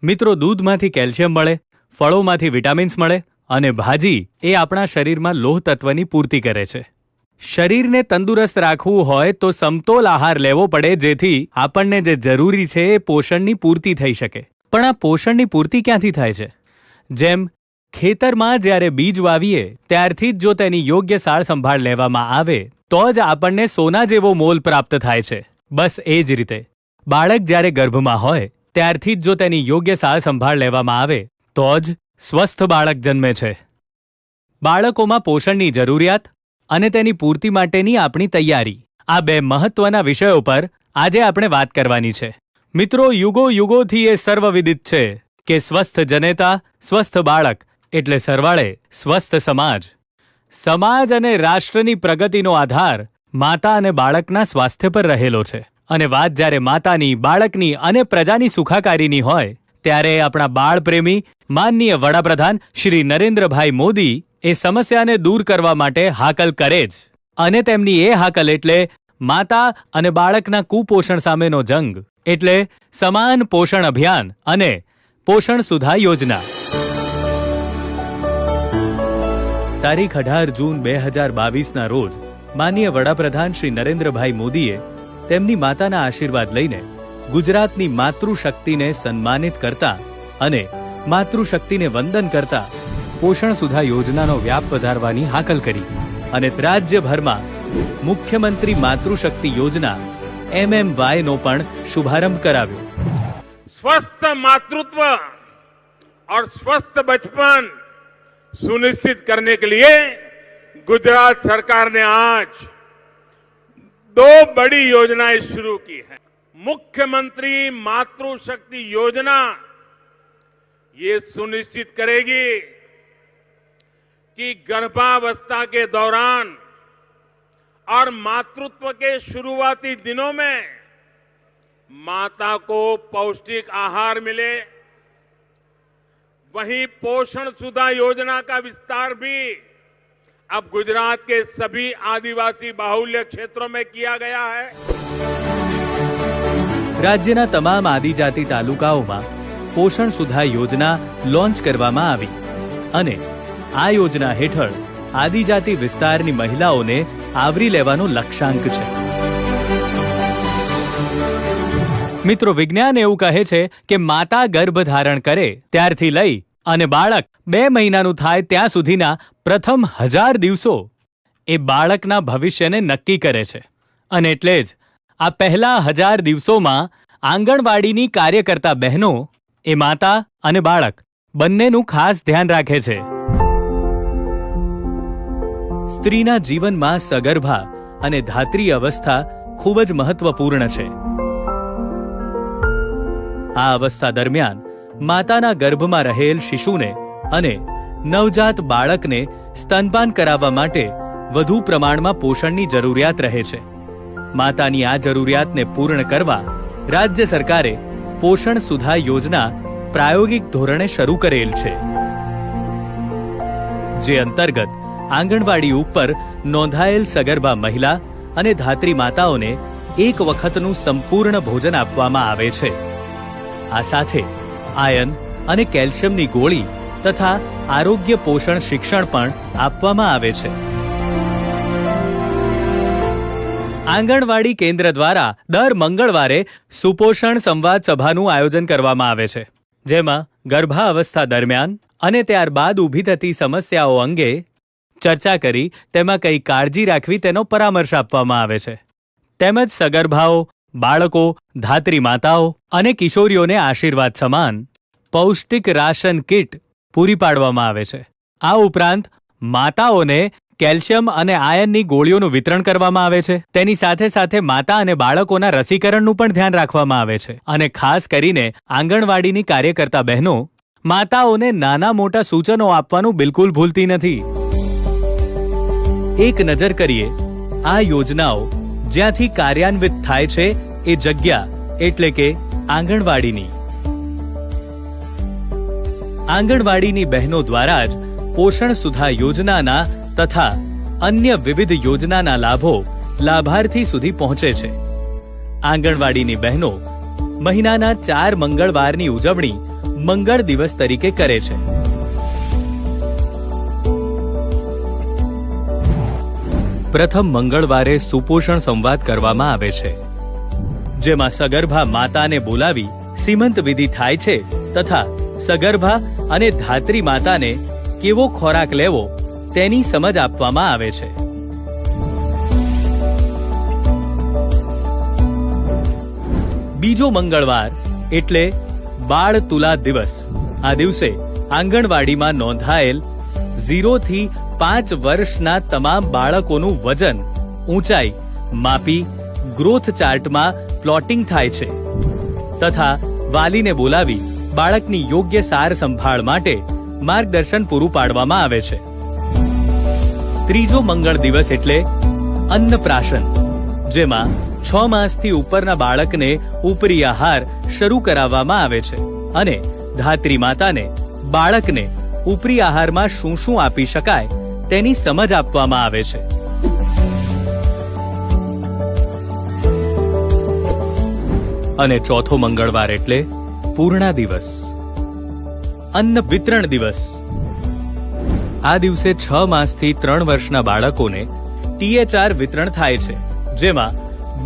મિત્રો, દૂધમાંથી કેલ્શિયમ મળે, ફળોમાંથી વિટામિન્સ મળે અને ભાજી એ આપણા શરીરમાં લોહ તત્વની પૂર્તિ કરે છે. શરીરને તંદુરસ્ત રાખવું હોય તો સમતોલ આહાર લેવો પડે, જેથી આપણને જે જરૂરી છે એ પોષણની પૂર્તિ થઈ શકે. પણ આ પોષણની પૂર્તિ ક્યાંથી થાય છે? જેમ ખેતરમાં જ્યારે બીજ વાવીએ ત્યારથી જ જો તેની યોગ્ય સાર સંભાળ લેવામાં આવે તો જ આપણને સોના જેવો મોલ પ્રાપ્ત થાય છે. બસ એ જ રીતે બાળક જ્યારે ગર્ભમાં હોય ત્યારથી જ જો તેની યોગ્ય સાર સંભાળ લેવામાં આવે તો જ સ્વસ્થ બાળક જન્મે છે. બાળકોમાં પોષણની જરૂરિયાત અને તેની પૂર્તિ માટેની આપણી તૈયારી, આ બે મહત્વના વિષયો પર આજે આપણે વાત કરવાની છે. મિત્રો, યુગો યુગોથી એ સર્વવિદિત છે કે સ્વસ્થ જનેતા સ્વસ્થ બાળક એટલે સરવાળે સ્વસ્થ સમાજ. સમાજ અને રાષ્ટ્રની પ્રગતિનો આધાર માતા અને બાળકના સ્વાસ્થ્ય પર રહેલો છે. અને વાત જ્યારે માતાની, બાળકની અને પ્રજાની સુખાકારીની હોય ત્યારે આપણા બાળપ્રેમી માનનીય વડાપ્રધાન શ્રી નરેન્દ્રભાઈ મોદી એ સમસ્યાને દૂર કરવા માટે હાકલ કરે જ. અને તેમની એ હાકલ એટલે માતા અને બાળકના કુપોષણ સામેનો જંગ, એટલે સમાન પોષણ અભિયાન અને પોષણ સુધા યોજના. તારીખ 18 જૂન 2022ના રોજ માનનીય વડાપ્રધાન શ્રી નરેન્દ્રભાઈ મોદીએ તેમની માતાના આશીર્વાદ લઈને ગુજરાતની માતૃશક્તિને સન્માનિત કરતા અને માતૃશક્તિને વંદન કરતા પોષણ સુધા યોજનાનો વ્યાપ વધારવાની હાકલ કરી અને રાજ્યભરમાં મુખ્યમંત્રી માતૃશક્તિ યોજના MMY નો પણ શુભારંભ કરાવ્યો. स्वस्थ मातृत्व और स्वस्थ बचपन सुनिश्चित करने के लिए गुजरात सरकार ने आज दो बड़ी योजनाएं शुरू की है. मुख्यमंत्री मातृशक्ति योजना ये सुनिश्चित करेगी कि गर्भावस्था के दौरान और मातृत्व के शुरुआती दिनों में माता को पौष्टिक आहार मिले. वहीं पोषण सुधा योजना का विस्तार भी अब गुजरात के सभी आदिवासी बाहुल्य क्षेत्रों में किया गया है. રાજ્યના તમામ આદિજાતિ તાલુકાઓમાં પોષણ સુધા યોજના લોન્ચ કરવામાં આવી અને આ યોજના હેઠળ આદિજાતિ વિસ્તારની મહિલાઓને આવરી લેવાનો લક્ષ્યાંક છે. મિત્રો, વિજ્ઞાન એવું કહે છે કે માતા ગર્ભ ધારણ કરે ત્યારથી લઈ અને બાળક 2 મહિનાનું થાય ત્યાં સુધીના પ્રથમ 1000 દિવસો એ બાળકના ભવિષ્યને નક્કી કરે છે. અને એટલે જ આ પહેલા 1000 દિવસોમાં આંગણવાડીની કાર્યકર્તા બહેનો એ માતા અને બાળક બંનેનું ખાસ ધ્યાન રાખે છે. સ્ત્રીના જીવનમાં સગર્ભા અને ધાત્રી અવસ્થા ખૂબ જ મહત્વપૂર્ણ છે. આ અવસ્થા દરમિયાન માતાના ગર્ભમાં રહેલ શિશુને અને નવજાત બાળકને સ્તનપાન કરાવવા માટે વધુ પ્રમાણમાં પોષણની જરૂરિયાત રહે છે. માતાની આ જરૂરિયાતને પૂર્ણ કરવા રાજ્ય સરકારે પોષણ સુધા યોજના પ્રાયોગિક ધોરણે શરૂ કરેલ છે, જે અંતર્ગત આંગણવાડી ઉપર નોંધાયેલ સગર્ભા મહિલા અને ધાત્રી માતાઓને એક વખતનું સંપૂર્ણ ભોજન આપવામાં આવે છે. આ સાથે આયર્ન અને કેલ્શિયમની ગોળી તથા આરોગ્ય પોષણ શિક્ષણ પણ આપવામાં આવે છે. આંગણવાડી કેન્દ્ર દ્વારા દર મંગળવારે સુપોષણ સંવાદ સભાનું આયોજન કરવામાં આવે છે, જેમાં ગર્ભાવસ્થા દરમિયાન અને ત્યારબાદ ઊભી થતી સમસ્યાઓ અંગે ચર્ચા કરી તેમાં કઈ કાળજી રાખવી તેનો પરામર્શ આપવામાં આવે છે. તેમજ સગર્ભાઓ, બાળકો, ધાત્રી માતાઓ અને કિશોરીઓને આશીર્વાદ સમાન પૌષ્ટિક રાશન કીટ પૂરી પાડવામાં આવે છે. આ ઉપરાંત માતાઓને કેલ્શિયમ અને આયર્નની ગોળીઓનું વિતરણ કરવામાં આવે છે. તેની સાથે સાથે માતા અને બાળકોના રસીકરણનું પણ ધ્યાન રાખવામાં આવે છે. અને ખાસ કરીને આંગણવાડીની કાર્યકર્તા બહેનો માતાઓને નાના મોટા સૂચનો આપવાનું બિલકુલ ભૂલતી નથી. એક નજર કરીએ આ યોજનાઓ જ્યાંથી કાર્યાન્વિત થાય છે એ જગ્યા એટલે કે આંગણવાડીની. આંગણવાડીની બહેનો દ્વારા જ પોષણ સુધા યોજનાના તથા અન્ય વિવિધ યોજનાના લાભો લાભાર્થી સુધી પહોંચે છે. આંગણવાડીની બહેનો મહિનાના 4 મંગળવારની ઉજવણી મંગળ દિવસ તરીકે કરે છે. પ્રથમ મંગળવારે સુપોષણ સંવાદ કરવામાં આવે છે, જેમાં સગર્ભા માતાને બોલાવી સીમંત વિધિ થાય છે તથા સગર્ભા અને ધાત્રી માતાને કેવો ખોરાક લેવો તેની સમજ આપવામાં આવે છે. બીજો મંગળવાર એટલે બાળ તુલા દિવસ. આ દિવસે આંગણવાડીમાં નોંધાયેલ 0 થી 5 વર્ષના તમામ બાળકોનું વજન, ઊંચાઈ માપી ગ્રોથ ચાર્ટમાં પ્લોટિંગ થાય છે તથા વાલીને બોલાવી બાળકની યોગ્ય સાર સંભાળ માટે માર્ગદર્શન પૂરું પાડવામાં આવે છે. ત્રીજો મંગળ દિવસ એટલે અન્નપ્રાશન, જેમાં 6 માસથી ઉપરના બાળકને ઉપરી આહાર શરૂ કરાવવામાં આવે છે અને ધાત્રી માતાને બાળકને ઉપરી આહારમાં શું શું આપી શકાય તેની સમજ આપવામાં આવે છે. અને ચોથો મંગળવાર એટલે પૂર્ણા દિવસ, અન્ન વિતરણ દિવસ. આ દિવસે 6 માસથી 3 વર્ષના બાળકોને THR વિતરણ થાય છે, જેમાં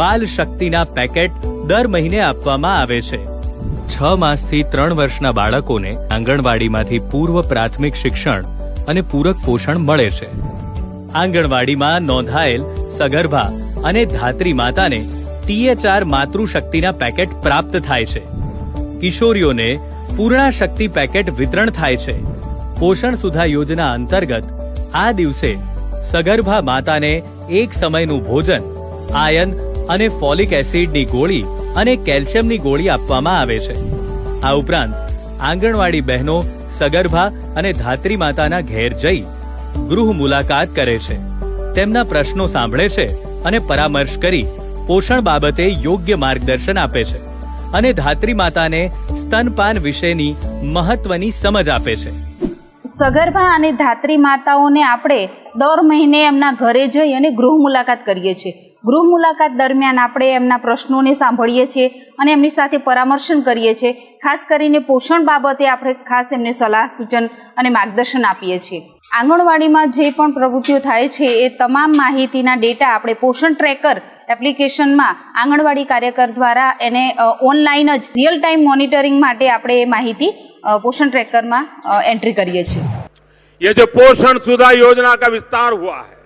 બાલ શક્તિના પેકેટ દર મહિને આપવામાં આવે છે. 6 માસથી 3 વર્ષના બાળકોને આંગણવાડીમાંથી પૂર્વ પ્રાથમિક શિક્ષણ અને પૂરક પોષણ મળે છે. આંગણવાડીમાં નોંધાયેલ સગર્ભા અને ધાત્રી માતાને THR માતૃશક્તિના પેકેટ પ્રાપ્ત થાય છે. કિશોરીઓને પૂર્ણા શક્તિ પેકેટ વિતરણ થાય છે. પોષણ સુધા યોજના અંતર્ગત આ દિવસે સગર્ભા માતાને એક સમયનું ભોજન, આયર્ન અને ફોલિક એસિડની ગોળી અને કેલ્શિયમની ગોળી આપવામાં આવે છે. આ ઉપરાંત આંગણવાડી બહેનો સગર્ભા અને ધાત્રી માતાના ઘેર જઈ ગૃહ મુલાકાત કરે છે, તેમના પ્રશ્નો સાંભળે છે અને પરામર્શ કરી પોષણ બાબતે યોગ્ય માર્ગદર્શન આપે છે અને ધાત્રી માતાને સ્તનપાન વિશેની મહત્વની સમજ આપે છે. સગર્ભા અને ધાત્રી માતાઓને આપણે દર મહિને એમના ઘરે જઈ અને ગૃહ મુલાકાત કરીએ છીએ. ગૃહ મુલાકાત દરમિયાન આપણે એમના પ્રશ્નોને સાંભળીએ છીએ અને એમની સાથે પરામર્શન કરીએ છીએ. ખાસ કરીને પોષણ બાબતે આપણે ખાસ એમને સલાહ, સૂચન અને માર્ગદર્શન આપીએ છીએ. આંગણવાડીમાં જે પણ પ્રવૃત્તિઓ થાય છે એ તમામ માહિતીના ડેટા આપણે પોષણ ટ્રેકર એપ્લિકેશનમાં આંગણવાડી કાર્યકર દ્વારા એને ઓનલાઈન જ રિયલ ટાઈમ મોનિટરિંગ માટે આપણે એ માહિતી पोषण ट्रैकर में एंट्री करिए छे. ये जो पोषण सुधा योजना का विस्तार हुआ है,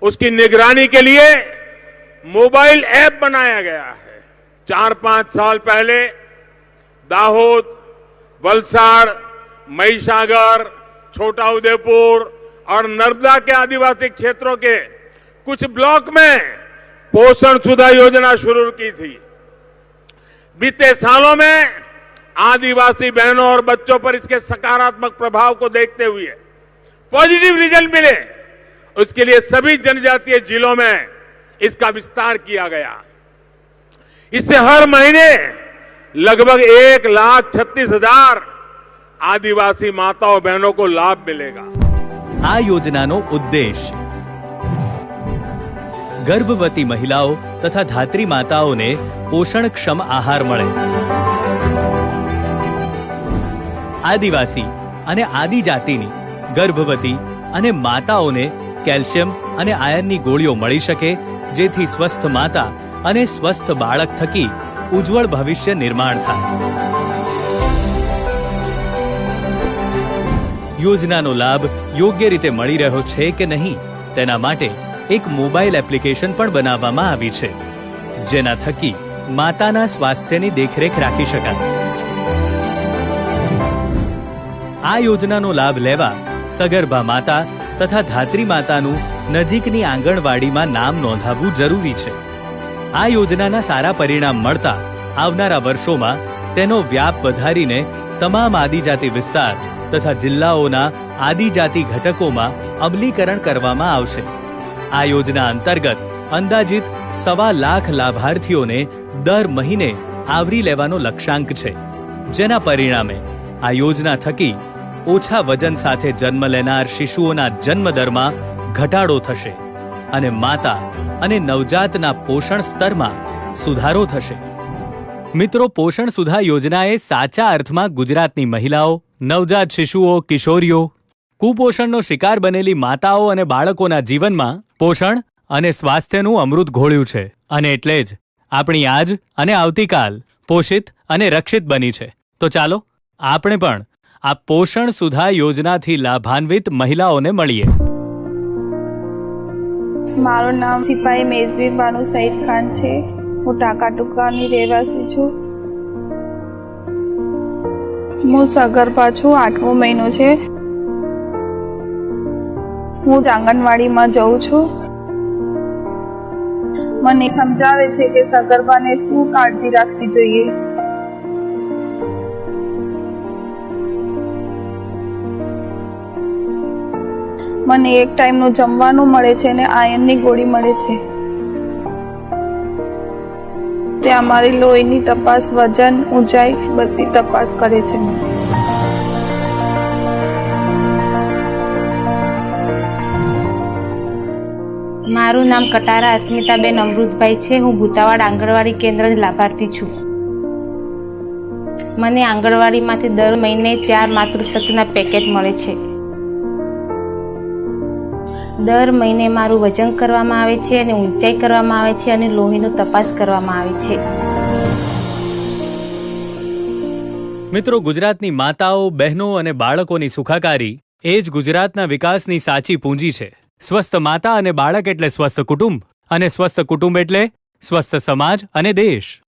उसकी निगरानी के लिए मोबाइल ऐप बनाया गया है. 4-5 साल पहले दाहोद, वलसाड़, महिसागर, छोटा उदेपुर और नर्मदा के आदिवासी क्षेत्रों के कुछ ब्लॉक में पोषण सुधा योजना शुरू की थी. बीते सालों में आदिवासी बहनों और बच्चों पर इसके सकारात्मक प्रभाव को देखते हुए पॉजिटिव रिजल्ट मिले, उसके लिए सभी जनजातीय जिलों में इसका विस्तार किया गया. इससे हर महीने लगभग 1,36,000 आदिवासी माताओं बहनों को लाभ मिलेगा. આ યોજનાનો ઉદ્દેશ ગર્ભવતી મહિલાઓ તથા ધાત્રી માતાઓને પોષણક્ષમ આહાર મળે, આદિવાસી અને આદિજાતિની ગર્ભવતી અને માતાઓને કેલ્શિયમ અને આયર્નની ગોળીઓ મળી શકે, જેથી સ્વસ્થ માતા અને સ્વસ્થ બાળક થકી ઉજ્જવળ ભવિષ્ય નિર્માણ થાય. યોજનાનો લાભ યોગ્ય રીતે મળી રહ્યો છે કે નહીં તેના માટે એક મોબાઈલ એપ્લિકેશન પણ બનાવવામાં આવી છે, જેના થકી માતાના સ્વાસ્થ્યની દેખરેખ રાખી શકાય. આ યોજનાનો લાભ લેવા સગર્ભા માતા તથા ધાત્રી માતાનું નજીકની આંગણવાડીમાં નામ નોંધાવવું જરૂરી છે. આ યોજનાના સારા પરિણામ મળતા આવનારા વર્ષોમાં તેનો વ્યાપ વધારીને તમામ આદિજાતિ વિસ્તાર તથા જિલ્લાઓના આદિજાતિ ઘટકોમાં અમલીકરણ કરવામાં આવશે. આ યોજના અંતર્ગત અંદાજિત 1.25 લાખ લાભાર્થીઓને દર મહિને આવરી લેવાનો લક્ષ્યાંક છે, જેના પરિણામે આ યોજના થકી ઓછા વજન સાથે જન્મ લેનાર શિશુઓના જન્મદરમાં ઘટાડો થશે અને માતા અને નવજાતના પોષણ સ્તરમાં સુધારો થશે. મિત્રો, પોષણ સુધા યોજના એ સાચા અર્થમાં ગુજરાતની મહિલાઓ, નવજાત શિશુઓ, કિશોરીઓ, કુપોષણનો શિકાર બનેલી માતાઓ અને બાળકોના જીવનમાં પોષણ અને સ્વાસ્થ્યનું અમૃત ઘોળ્યું છે. અને એટલે જ આપણી આજ અને આવતીકાલ પોષિત અને રક્ષિત બની છે. તો ચાલો આપણે પણ આ પોષણ સુધા યોજનાથી લાભાન્વિત મહિલાઓને મળીએ. મારું નામ સિપાહી મેઝબી બાનુ સઈદ ખાન છે. હું ટાંકા ટુકાની રહેવાસી છું. હું સગર્ભા છું. 8મો મહિનો છે. હું આંગણવાડીમાં જઉં છું. મને સમજાવે છે કે સગર્ભાને શું કાળજી રાખવી જોઈએ. મને એક ટાઈમનું જમવાનું મળે છે અને આયર્નની ગોળી મળે છે. ત્યાં મારી લોહીની તપાસ, વજન, ઊંચાઈ બધી તપાસ કરે છે. મારું નામ કટારા અસ્મિતાબેન અમૃતભાઈ છે. હું ભૂતાવાડ આંગણવાડી કેન્દ્રની લાભાર્થી છું. મને આંગણવાડીમાંથી દર મહિને 4 માતૃશક્તિના પેકેટ મળે છે. દર મહિને મારું વજન કરવામાં આવે છે અને ઊંચાઈ કરવામાં આવે છે અને લોહીનો તપાસ કરવામાં આવે છે. મિત્રો, ગુજરાતની માતાઓ, બહેનો અને બાળકોની સુખાકારી એ જ ગુજરાતના વિકાસની સાચી પૂંજી છે. સ્વસ્થ માતા અને બાળક એટલે સ્વસ્થ કુટુંબ, અને સ્વસ્થ કુટુંબ એટલે સ્વસ્થ સમાજ અને દેશ.